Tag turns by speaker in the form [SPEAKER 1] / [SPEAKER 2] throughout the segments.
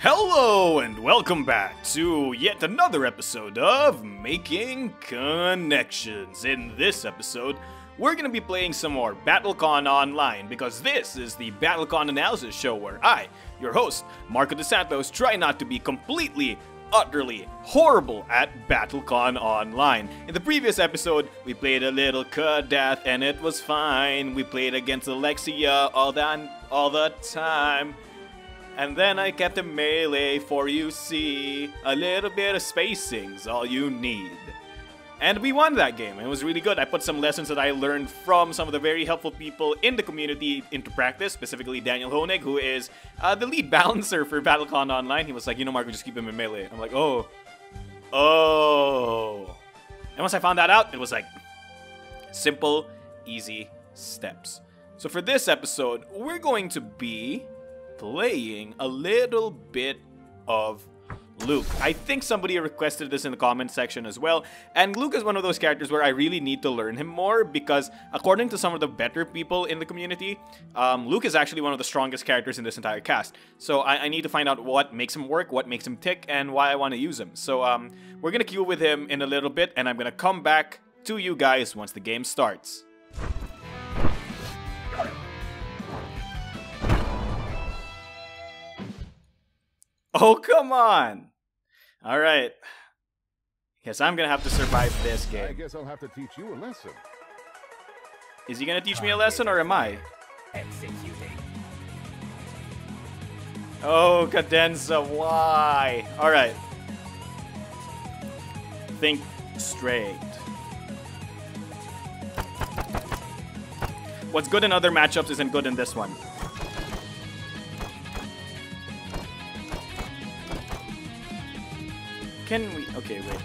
[SPEAKER 1] Hello and welcome back to yet another episode of Making Connections. In this episode, we're going to be playing some more BattleCON Online because this is the BattleCON analysis show where I, your host, Marco DeSantos, try not to be completely, utterly horrible at BattleCON Online. In the previous episode, we played a little Kadath and it was fine. We played against Alexia all the time. And then I kept a melee for you see. A little bit of spacing's all you need. And we won that game. It was really good. I put some lessons that I learned from some of the very helpful people in the community into practice, specifically Daniel Honig, who is the lead balancer for BattleCON Online. He was like, you know, Marco, just keep him in melee. I'm like, oh. And once I found that out, it was like simple, easy steps. So for this episode, we're going to be playing a little bit of Luke. I think somebody requested this in the comment section as well, and Luke is one of those characters where I really need to learn him more because according to some of the better people in the community, Luke is actually one of the strongest characters in this entire cast. So I need to find out what makes him work, what makes him tick, and why I want to use him. So we're gonna queue with him in a little bit, and I'm gonna come back to you guys once the game starts. Oh, come on! Alright. Guess I'm gonna have to survive this game.
[SPEAKER 2] I guess I'll have to teach you a lesson.
[SPEAKER 1] Is he gonna teach me a lesson, or am I?
[SPEAKER 2] Executing.
[SPEAKER 1] Oh, Cadenza, why? Alright. Think straight. What's good in other matchups isn't good in this one. Can we... Okay, wait.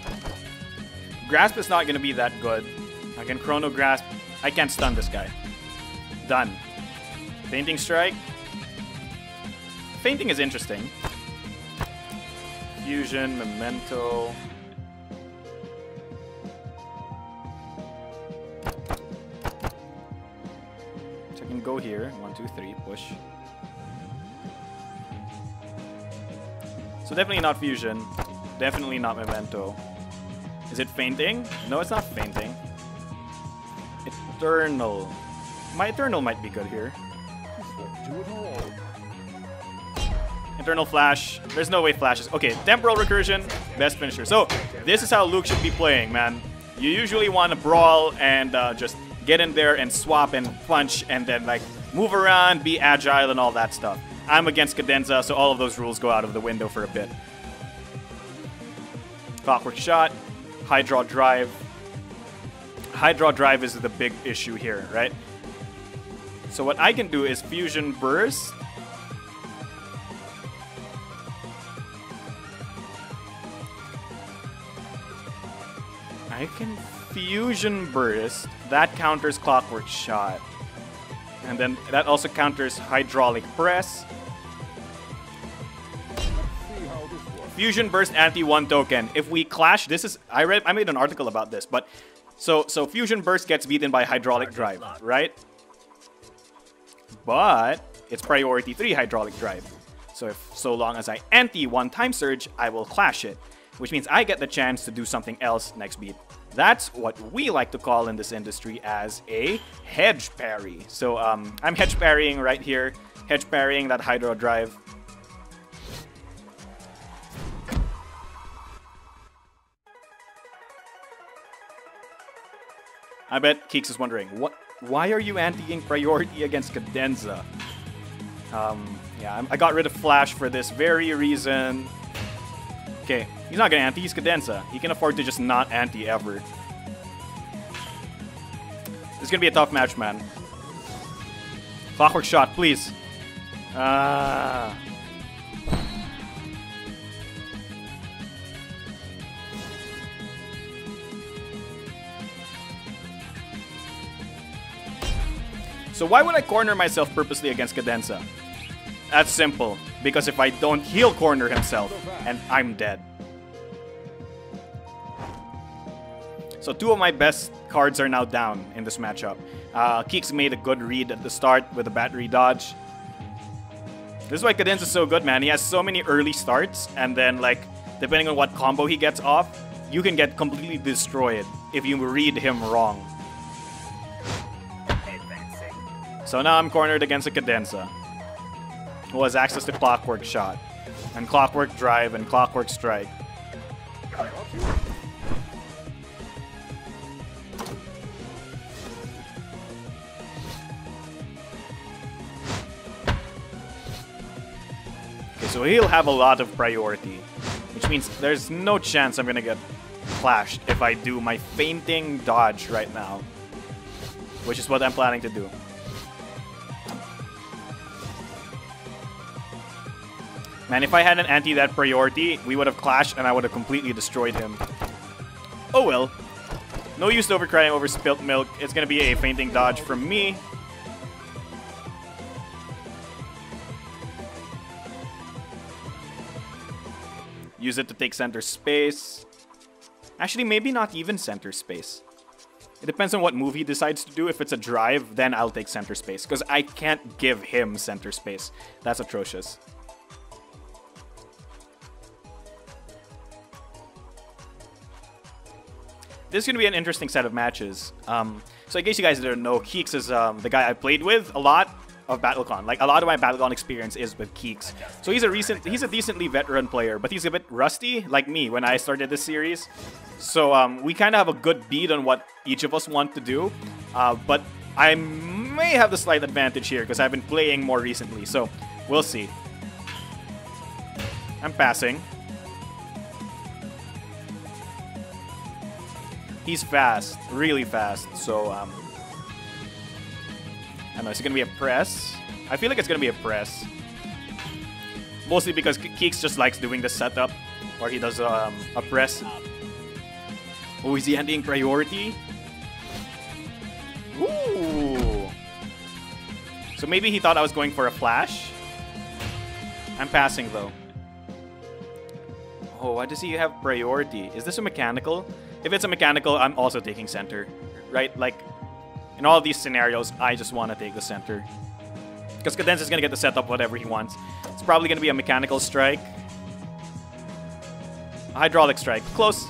[SPEAKER 1] Grasp is not going to be that good. I can Chrono Grasp. I can't stun this guy. Done. Fainting Strike. Fainting is interesting. Fusion, Memento. So I can go here. 1, 2, 3. Push. So definitely not Fusion. Definitely not Memento. Is it fainting? No, it's not fainting. Eternal. My Eternal might be good here. Eternal Flash. There's no way Flash is... Okay, Temporal Recursion. Best finisher. So, this is how Luke should be playing, man. You usually want to brawl and just get in there and swap and punch and then, like, move around, be agile and all that stuff. I'm against Cadenza, so all of those rules go out of the window for a bit. Clockwork Shot, Hydra Drive. Hydra Drive is the big issue here, right? So what I can do is Fusion Burst. I can Fusion Burst. That counters Clockwork Shot. And then that also counters Hydraulic Press. Fusion Burst anti-1 token. If we clash, this is... I made an article about this, but... So Fusion Burst gets beaten by Hydraulic Drive, right? But it's priority 3 Hydraulic Drive. So long as I anti-1 Time Surge, I will clash it. Which means I get the chance to do something else next beat. That's what we like to call in this industry as a hedge parry. So I'm hedge parrying right here. Hedge parrying that Hydro Drive. I bet Keeks is wondering, why are you antiing priority against Cadenza? Yeah, I got rid of Flash for this very reason. Okay, he's not gonna anti, he's Cadenza. He can afford to just not anti ever. This is gonna be a tough match, man. Clockwork Shot, please. So why would I corner myself purposely against Cadenza? That's simple. Because if I don't, he'll corner himself, and I'm dead. So 2 of my best cards are now down in this matchup. Keeks made a good read at the start with a battery dodge. This is why Cadenza's so good, man. He has so many early starts, and then, like, depending on what combo he gets off, you can get completely destroyed if you read him wrong. So now I'm cornered against a Cadenza, who has access to Clockwork Shot, and Clockwork Drive, and Clockwork Strike. Okay, so he'll have a lot of priority, which means there's no chance I'm gonna get flashed if I do my fainting dodge right now, which is what I'm planning to do. Man, if I hadn't anti that priority, we would have clashed and I would have completely destroyed him. Oh well. No use overcrying over spilt milk. It's gonna be a fainting dodge from me. Use it to take center space. Actually, maybe not even center space. It depends on what move he decides to do. If it's a drive, then I'll take center space, because I can't give him center space. That's atrocious. This is going to be an interesting set of matches. So in case you guys didn't know, Keeks is the guy I played with a lot of BattleCon. Like, a lot of my BattleCon experience is with Keeks. So he's a decently veteran player, but he's a bit rusty, like me, when I started this series. So we kind of have a good beat on what each of us want to do. But I may have the slight advantage here, because I've been playing more recently. So we'll see. I'm passing. He's fast, really fast, so, I don't know, is it gonna be a press? I feel like it's gonna be a press. Mostly because Keeks just likes doing the setup, or he does a press. Oh, is he ending priority? Ooh! So maybe he thought I was going for a flash? I'm passing, though. Oh, why does he have priority? Is this a mechanical? If it's a mechanical, I'm also taking center, right? Like, in all of these scenarios, I just want to take the center. Because Cadenza's going to get to set up whatever he wants. It's probably going to be a mechanical strike. A hydraulic strike. Close.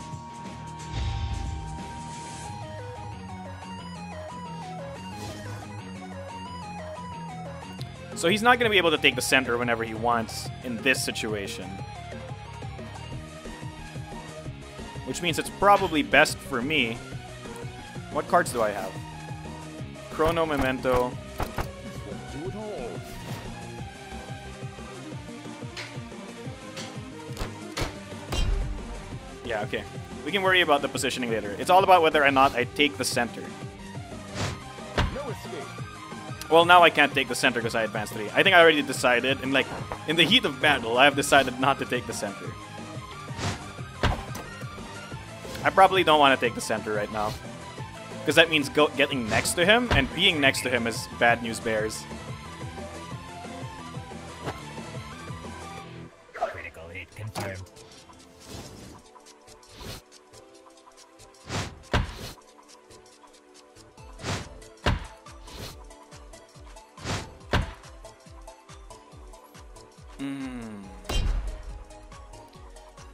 [SPEAKER 1] So he's not going to be able to take the center whenever he wants in this situation. Which means it's probably best for me. What cards do I have? Chrono, Memento. Yeah, okay. We can worry about the positioning later. It's all about whether or not I take the center.
[SPEAKER 2] No escape.
[SPEAKER 1] Well, now I can't take the center because I advanced 3. I think I already decided, and like, in the heat of battle, I have decided not to take the center. I probably don't want to take the center right now. Because that means getting next to him, and being next to him is bad news bears.
[SPEAKER 2] Critical hit confirmed.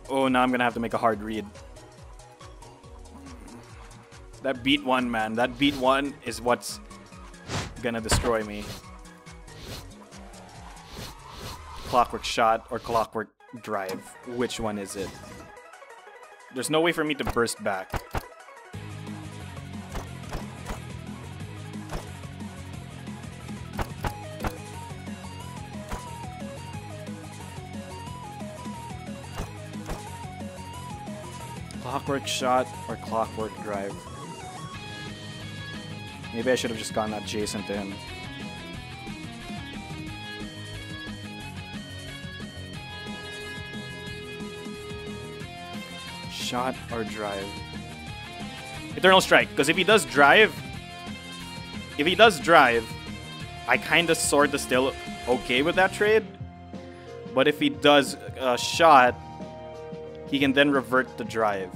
[SPEAKER 1] Oh, now I'm going to have to make a hard read. That beat 1, man. That beat 1 is what's gonna destroy me. Clockwork Shot or Clockwork Drive. Which one is it? There's no way for me to burst back. Clockwork Shot or Clockwork Drive. Maybe I should have just gone adjacent to him. Shot or drive? Eternal Strike, because if he does drive, I kind of sort of still okay with that trade. But if he does shot, he can then revert the drive.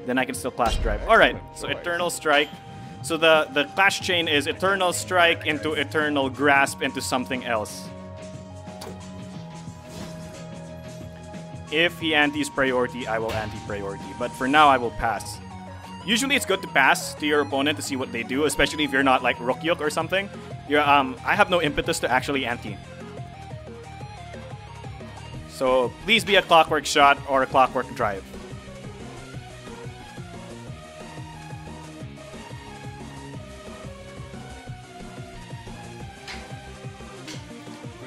[SPEAKER 1] Then I can still clash drive. Alright, so Eternal Strike. So the clash chain is Eternal Strike into Eternal Grasp into something else. If he antis priority, I will anti-priority. But for now, I will pass. Usually, it's good to pass to your opponent to see what they do, especially if you're not like Rukyuk or something. I have no impetus to actually anti. So please be a clockwork shot or a clockwork drive.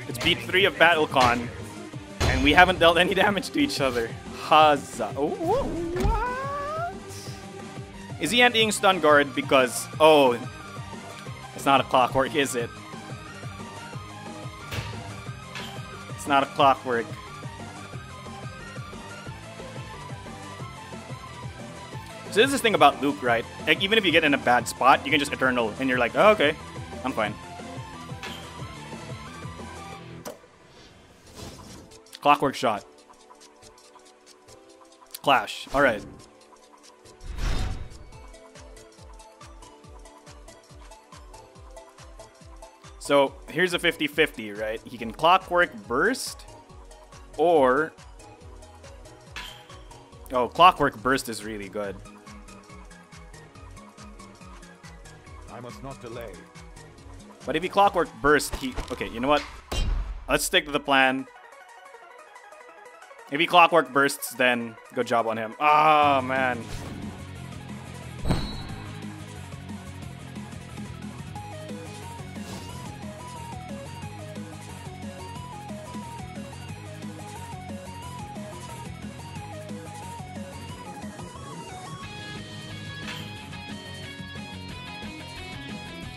[SPEAKER 1] It's beat 3 of BattleCon, and we haven't dealt any damage to each other. Huzzah. Oh, what? Is he antiing stun guard because... Oh, it's not a clockwork, is it? It's not a clockwork. So this is the thing about Luke, right? Like, even if you get in a bad spot, you can just Eternal, and you're like, oh, okay, I'm fine. Clockwork shot. Clash. Alright. So, here's a 50-50, right? He can Clockwork Burst, or... Oh, Clockwork Burst is really good.
[SPEAKER 2] I must not delay.
[SPEAKER 1] But if he Clockwork Burst, he... Okay, you know what? Let's stick to the plan. If he Clockwork Bursts, then good job on him. Ah, man.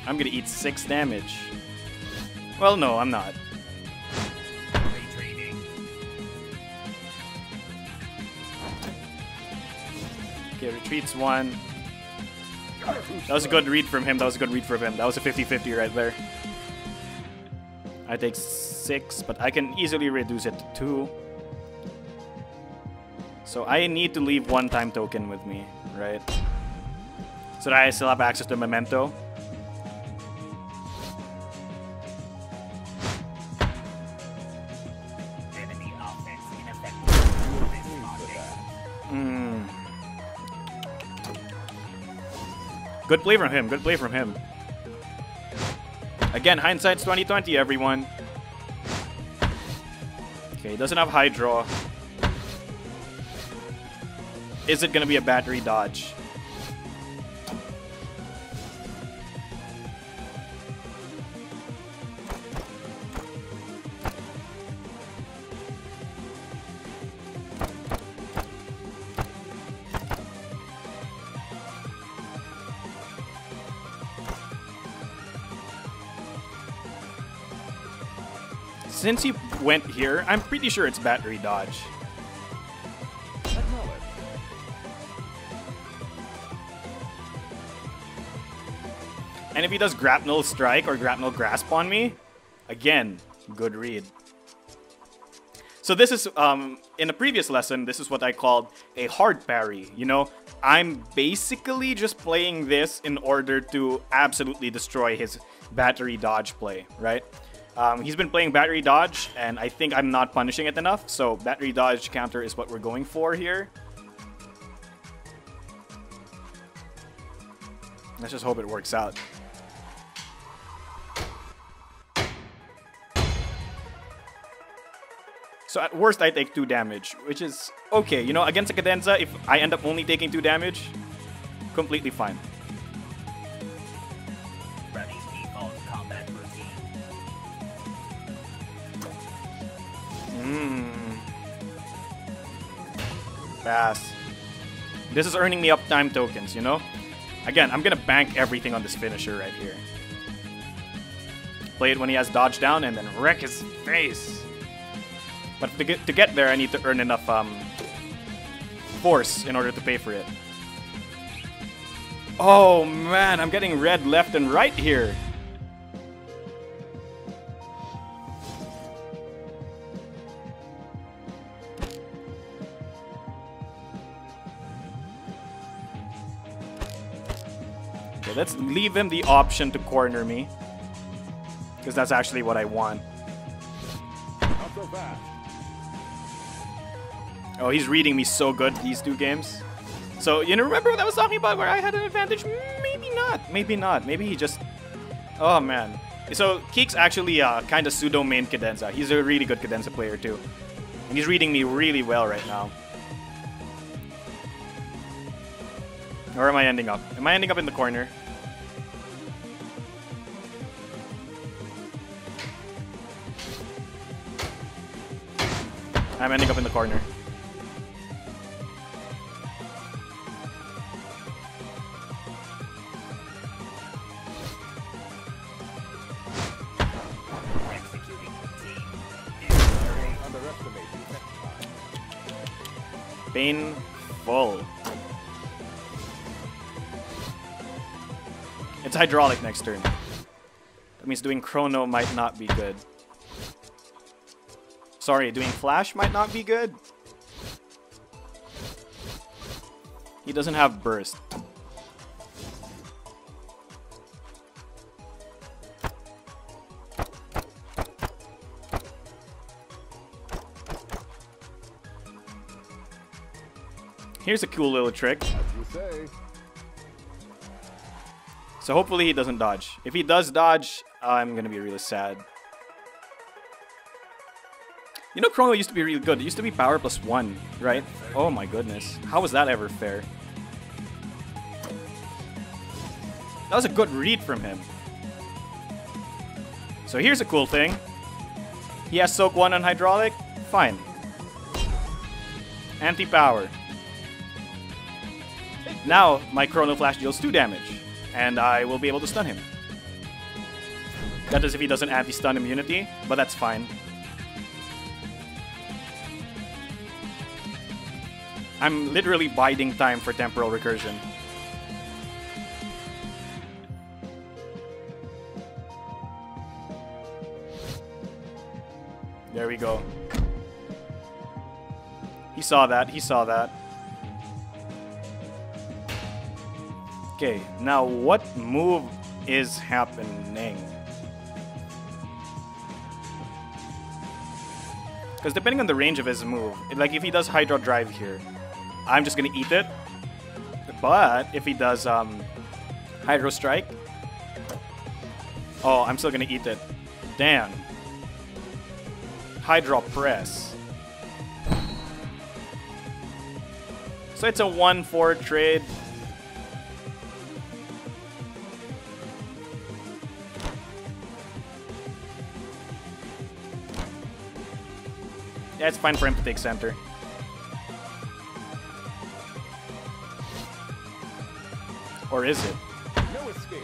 [SPEAKER 1] I'm gonna eat 6 damage. Well, no, I'm not. Okay, retreats 1. That was a good read from him. That was a good read from him. That was a 50-50 right there. I take 6, but I can easily reduce it to 2. So I need to leave 1 time token with me, right? So that I still have access to Memento. Good play from him. Good play from him. Again, hindsight's 20/20, everyone. Okay, he doesn't have high draw. Is it gonna be a battery dodge? Since he went here, I'm pretty sure it's battery dodge. And if he does grapnel strike or grapnel grasp on me, again, good read. So this is, in a previous lesson, this is what I called a hard parry. You know, I'm basically just playing this in order to absolutely destroy his battery dodge play, right? He's been playing battery dodge, and I think I'm not punishing it enough, so battery dodge counter is what we're going for here. Let's just hope it works out. So at worst, I take 2 damage, which is okay. You know, against a Cadenza, if I end up only taking 2 damage, completely fine. Pass. This is earning me uptime tokens, you know? Again, I'm gonna bank everything on this finisher right here. Play it when he has dodge down and then wreck his face. But to get there, I need to earn enough force in order to pay for it. Oh man, I'm getting red left and right here. Let's leave him the option to corner me, because that's actually what I want.
[SPEAKER 2] Not so fast.
[SPEAKER 1] Oh, he's reading me so good these 2 games. So, you know, remember what I was talking about where I had an advantage? Maybe not. Maybe not. Maybe he just... Oh, man. So, Keek's actually kind of pseudo-main Cadenza. He's a really good Cadenza player, too. And he's reading me really well right now. Where am I ending up? Am I ending up in the corner? I'm ending up in the corner. Painful. It's hydraulic next turn. That means doing chrono might not be good. Sorry, doing flash might not be good. He doesn't have burst. Here's a cool little trick. So hopefully he doesn't dodge. If he does dodge, I'm gonna be really sad. You know, Chrono used to be really good. It used to be power +1, right? Oh my goodness. How was that ever fair? That was a good read from him. So here's a cool thing. He has Soak 1 on Hydraulic. Fine. Anti-power. Now, my Chrono Flash deals 2 damage. And I will be able to stun him. That is if he doesn't anti-stun immunity, but that's fine. I'm literally biding time for temporal recursion. There we go. He saw that, he saw that. Okay, now what move is happening? Because depending on the range of his move, like if he does Hydro Drive here, I'm just gonna eat it. But if he does Hydro Strike, oh, I'm still gonna eat it. Damn. Hydro Press. So it's a 1-4 trade. Yeah, it's fine for him to take center. Or is it?
[SPEAKER 2] No escape.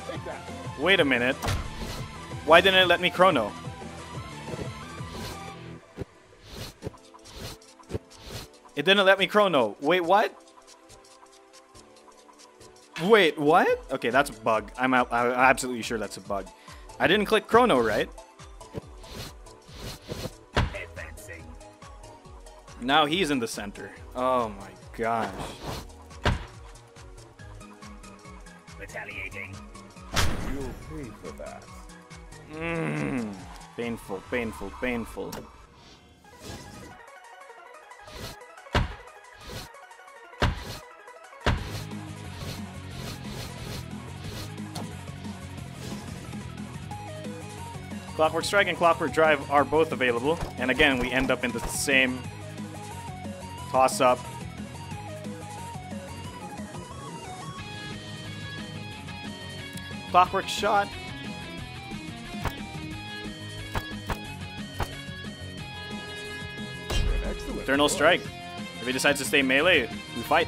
[SPEAKER 2] Take that.
[SPEAKER 1] Wait a minute. Why didn't it let me chrono? It didn't let me chrono. Wait, what? Wait, what? Okay, that's a bug. I'm absolutely sure that's a bug. I didn't click chrono, right?
[SPEAKER 3] Advancing.
[SPEAKER 1] Now he's in the center. Oh my gosh.
[SPEAKER 3] Retaliating.
[SPEAKER 2] You'll pay for that.
[SPEAKER 1] Painful, painful, painful. Clockwork Strike and Clockwork Drive are both available. And again, we end up in the same toss-up. Clockwork Shot.
[SPEAKER 2] Excellent.
[SPEAKER 1] Eternal Strike. If he decides to stay melee, we fight.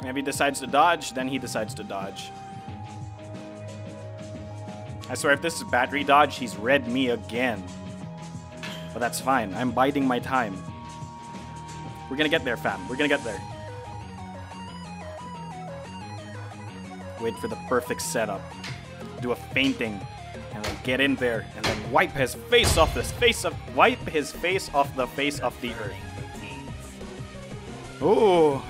[SPEAKER 1] If he decides to dodge, then he decides to dodge. I swear, if this is battery dodge, he's read me again. But that's fine. I'm biding my time. We're gonna get there, fam. We're gonna get there. Wait for the perfect setup. Do a fainting. And then get in there. And then wipe his face off the face of the face of the earth. Ooh.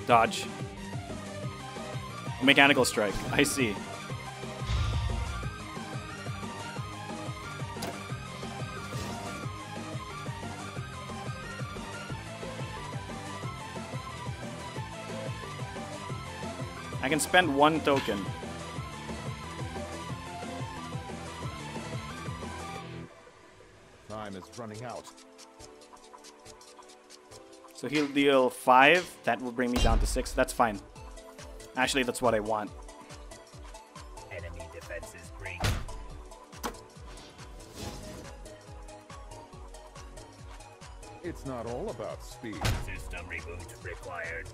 [SPEAKER 1] Dodge. Mechanical strike. I see. I can spend 1 token.
[SPEAKER 2] Time is running out.
[SPEAKER 1] So he'll deal 5. That will bring me down to 6. That's fine. Actually, that's what I want.
[SPEAKER 3] Enemy defenses breach.
[SPEAKER 2] It's not all about speed.
[SPEAKER 3] System reboot required.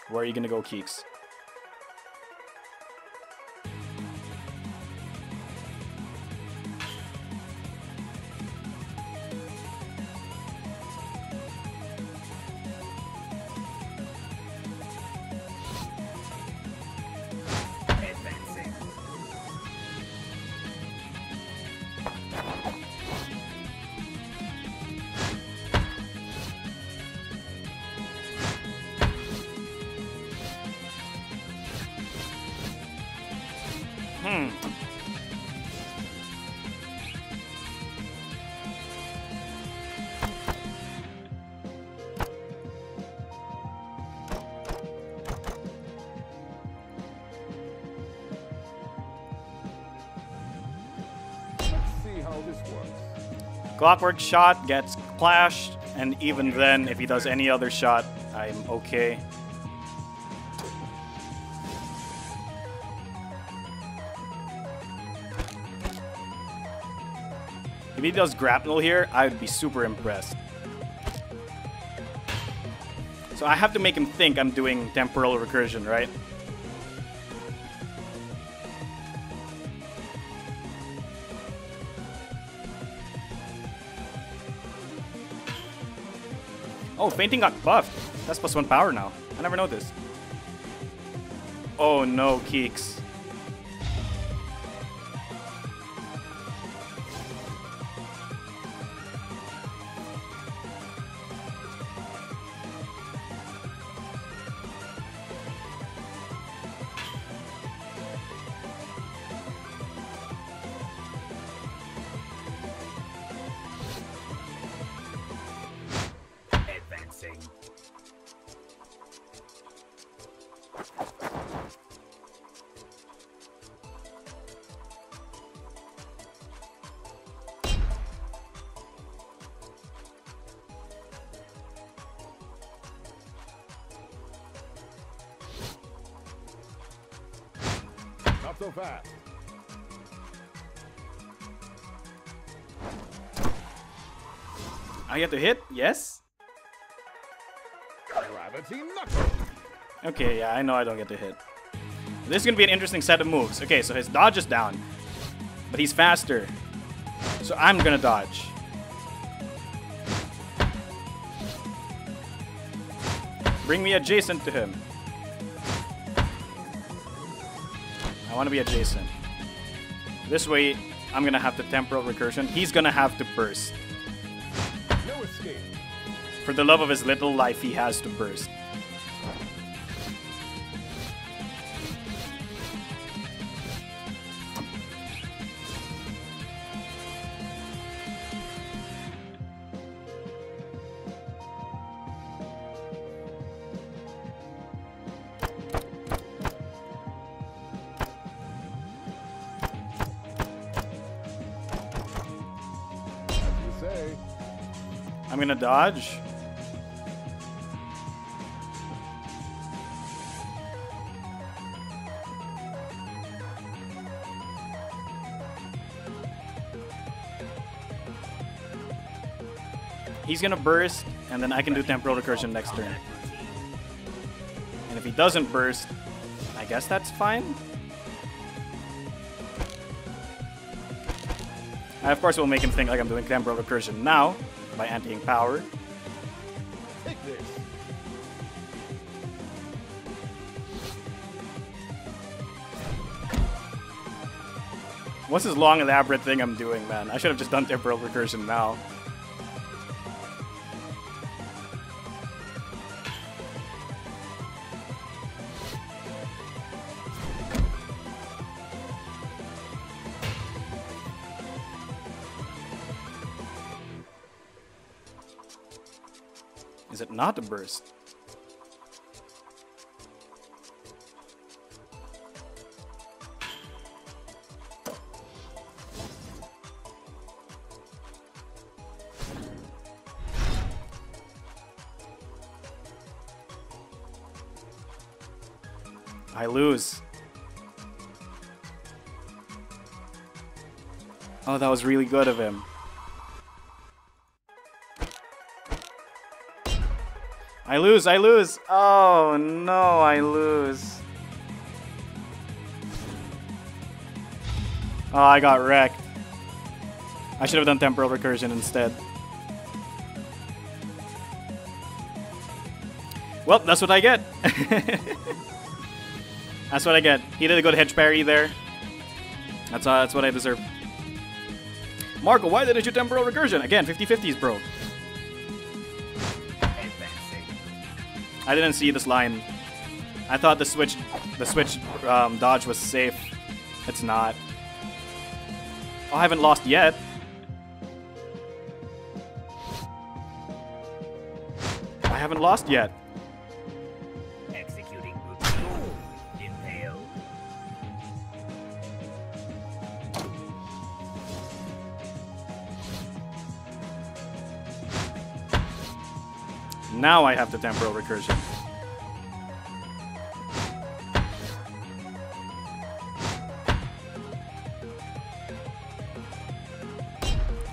[SPEAKER 1] Where are you gonna go, Keeks?
[SPEAKER 3] Advancing.
[SPEAKER 2] Let's see how this works.
[SPEAKER 1] Clockwork shot gets clashed, and even then, if he does any other shot, I'm okay. If he does grapnel here, I would be super impressed. So I have to make him think I'm doing temporal recursion, right? Oh, fainting got buffed. That's +1 power now. I never noticed. Oh no, Keeks.
[SPEAKER 3] Advancing.
[SPEAKER 2] Not so fast.
[SPEAKER 1] I get to hit? Yes?
[SPEAKER 2] Gravity knuckle.
[SPEAKER 1] Okay, yeah, I know I don't get to hit. This is gonna be an interesting set of moves. Okay, so his dodge is down, but he's faster. So I'm gonna dodge. Bring me adjacent to him. I want to be adjacent. This way, I'm gonna have the temporal recursion. He's gonna have to burst.
[SPEAKER 2] No escape.
[SPEAKER 1] For the love of his little life, he has to burst.
[SPEAKER 2] As you say.
[SPEAKER 1] I'm gonna dodge. He's gonna burst, and then I can do temporal recursion next turn. And if he doesn't burst, I guess that's fine. I, of course, will make him think like I'm doing temporal recursion now by anti-ing power.
[SPEAKER 2] Take this.
[SPEAKER 1] What's this long, elaborate thing I'm doing, man? I should have just done temporal recursion now. Is it not a burst? I lose. Oh, that was really good of him. I lose, I lose! Oh no, I lose. Oh, I got wrecked. I should have done temporal recursion instead. Well, that's what I get. That's what I get. He did a good hedge parry there. That's what I deserve. Marco, why didn't you temporal recursion? Again, 50-50s, bro. I didn't see this line. I thought the switch dodge was safe. It's not. Oh, I haven't lost yet. I haven't lost yet.
[SPEAKER 3] Executing routine. Impale.
[SPEAKER 1] Now I have the temporal recursion.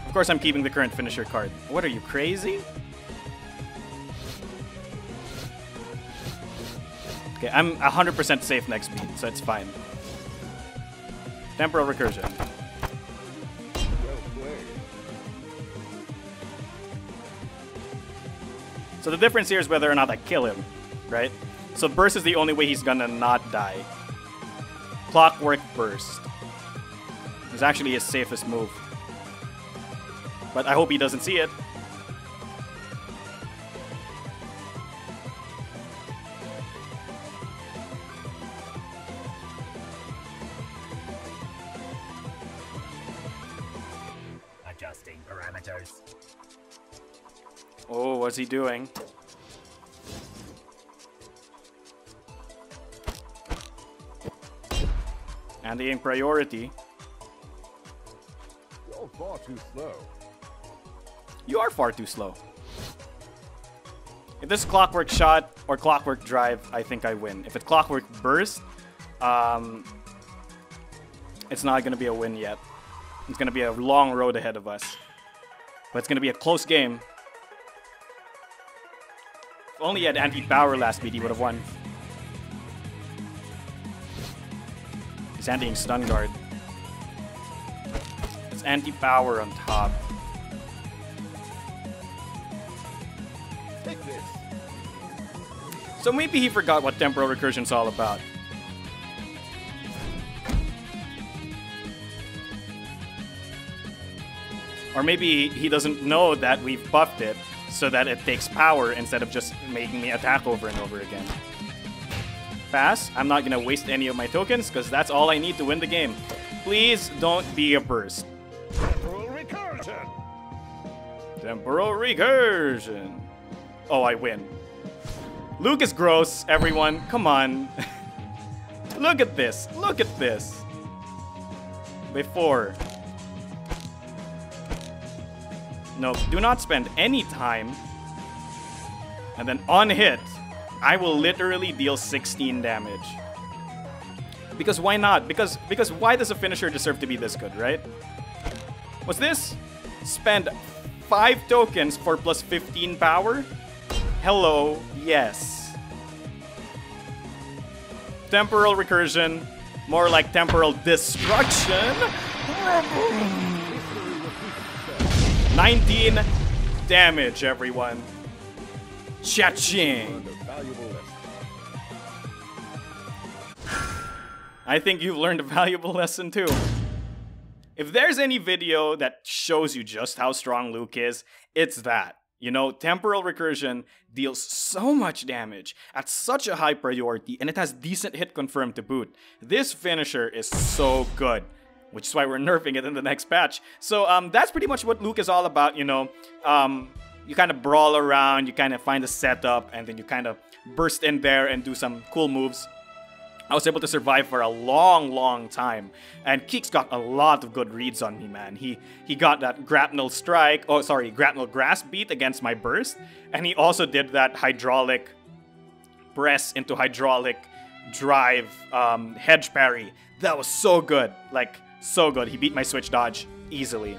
[SPEAKER 1] Of course, I'm keeping the current finisher card. What are you, crazy? Okay, I'm 100% safe next beat, so it's fine. Temporal recursion.
[SPEAKER 2] Well played.
[SPEAKER 1] So the difference here is whether or not I kill him, right? So burst is the only way he's gonna not die. Clockwork burst is actually his safest move. But I hope he doesn't see it.
[SPEAKER 3] Adjusting parameters.
[SPEAKER 1] Oh, what's he doing? Anti-ing priority.
[SPEAKER 2] You're far too slow.
[SPEAKER 1] You are far too slow. If this is clockwork shot or clockwork drive, I think I win. If it's clockwork burst, it's not going to be a win yet. It's going to be a long road ahead of us. But it's going to be a close game. If only he had anti-power last beat, he would have won. He's anti-ing stun guard. It's anti-power on top.
[SPEAKER 2] Take this.
[SPEAKER 1] So maybe he forgot what temporal recursion's all about. Or maybe he doesn't know that we've buffed it so that it takes power instead of just making me attack over and over again. Pass. I'm not gonna waste any of my tokens because that's all I need to win the game. Please don't be a burst.
[SPEAKER 2] Temporal recursion.
[SPEAKER 1] Temporal recursion. Oh, I win. Luke is gross, everyone. Come on. Look at this. Look at this. Before. No, do not spend any time. And then on hit, I will literally deal 16 damage. Because why not? Because why does a finisher deserve to be this good, right? What's this? Spend 5 tokens for plus 15 power? Hello, yes. Temporal recursion, more like temporal destruction. 19 damage, everyone. Cha-ching. I think you've learned a valuable lesson too. If there's any video that shows you just how strong Luke is, it's that. You know, temporal recursion deals so much damage at such a high priority, and it has decent hit confirmed to boot. This finisher is so good, which is why we're nerfing it in the next patch. So that's pretty much what Luke is all about, you know. You kind of brawl around, you kind of find a setup, and then you kind of burst in there and do some cool moves. I was able to survive for a long time, and Keeks got a lot of good reads on me, man. He got that grapnel strike, grapnel grasp beat against my burst, and he also did that hydraulic press into hydraulic drive hedge parry. That was so good, like so good. He beat my switch dodge easily.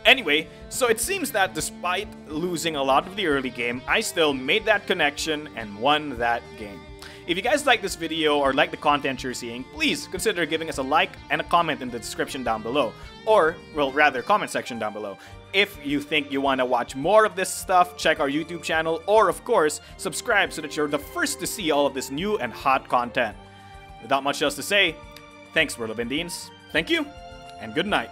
[SPEAKER 1] Anyway, so it seems that despite losing a lot of the early game, I still made that connection and won that game. If you guys like this video or like the content you're seeing, please consider giving us a like and a comment in the description down below. Or, well, rather, comment section down below. If you think you want to watch more of this stuff, check our YouTube channel, or of course, subscribe so that you're the first to see all of this new and hot content. Without much else to say, thanks, World of Indians. Thank you, and good night.